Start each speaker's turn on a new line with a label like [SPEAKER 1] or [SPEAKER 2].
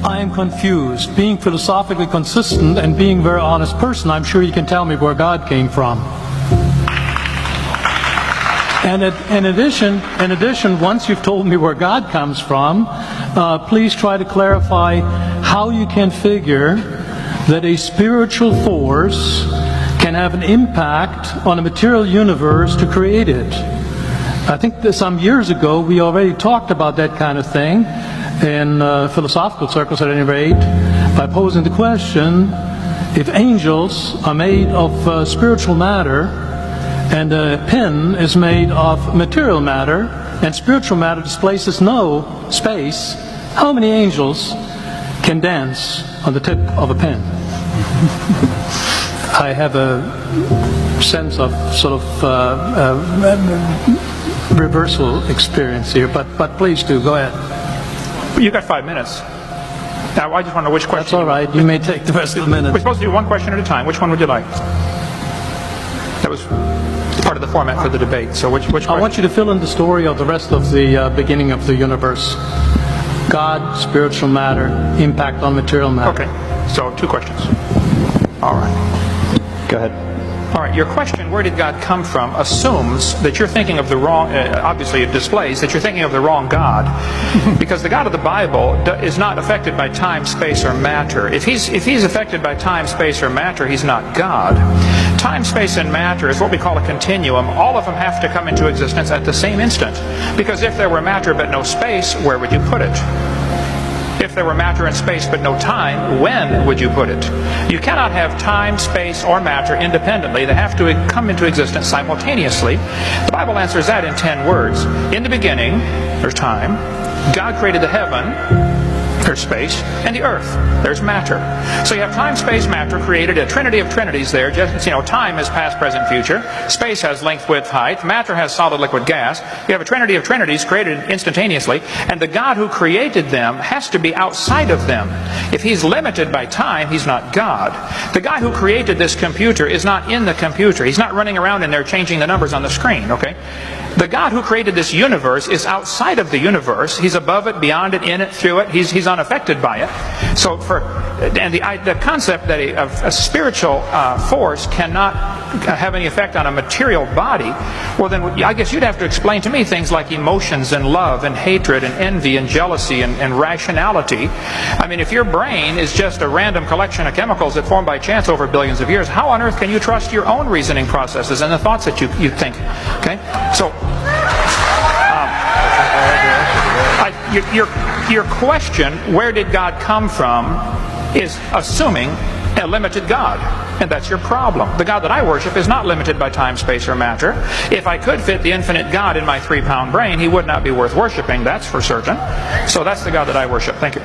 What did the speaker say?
[SPEAKER 1] I am confused. Being philosophically consistent and being a very honest person, I'm sure you can tell me where God came from. And in addition, once you've told me where God comes from, please try to clarify how you can figure that a spiritual force can have an impact on a material universe to create it. I think that some years ago we already talked about that kind of thing in philosophical circles at any rate, by posing the question, if angels are made of spiritual matter and a pen is made of material matter and spiritual matter displaces no space, how many angels can dance on the tip of a pen? I have a sense of sort of reversal experience here, but please do, go ahead.
[SPEAKER 2] You got 5 minutes. Now, I just want to know which question.
[SPEAKER 1] That's all right. You may take the rest of the minute.
[SPEAKER 2] We're supposed to do one question at a time. Which one would you like? That was part of the format for the debate. So which question?
[SPEAKER 1] I want you to fill in the story of the rest of the beginning of the universe. God, spiritual matter, impact on material matter.
[SPEAKER 2] Okay. So 2 questions. All right.
[SPEAKER 3] Go ahead.
[SPEAKER 2] All right, your question, where did God come from, assumes that you're thinking of the wrong, obviously it displays that you're thinking of the wrong God, because the God of the Bible is not affected by time, space, or matter. If he's affected by time, space, or matter, he's not God. Time, space, and matter is what we call a continuum. All of them have to come into existence at the same instant, because if there were matter but no space, where would you put it? If there were matter and space but no time, when would you put it? You cannot have time, space, or matter independently. They have to come into existence simultaneously. The Bible answers that in 10 words. In the beginning, there's time. God created the heaven. There's space, and the earth. There's matter. So you have time, space, matter created a trinity of trinities there. Just, time is past, present, future. Space has length, width, height. Matter has solid, liquid, gas. You have a trinity of trinities created instantaneously, and the God who created them has to be outside of them. If he's limited by time, he's not God. The guy who created this computer is not in the computer. He's not running around in there changing the numbers on the screen, okay? The God who created this universe is outside of the universe. He's above it, beyond it, in it, through it. He's unaffected by it. So the concept that a spiritual force cannot have any effect on a material body, well then I guess you'd have to explain to me things like emotions and love and hatred and envy and jealousy and rationality. I mean, if your brain is just a random collection of chemicals that form by chance over billions of years, how on earth can you trust your own reasoning processes and the thoughts that you think? Okay? So your question, where did God come from, is assuming a limited God. And that's your problem. The God that I worship is not limited by time, space, or matter. If I could fit the infinite God in my 3-pound brain, he would not be worth worshiping, that's for certain. So that's the God that I worship. Thank you.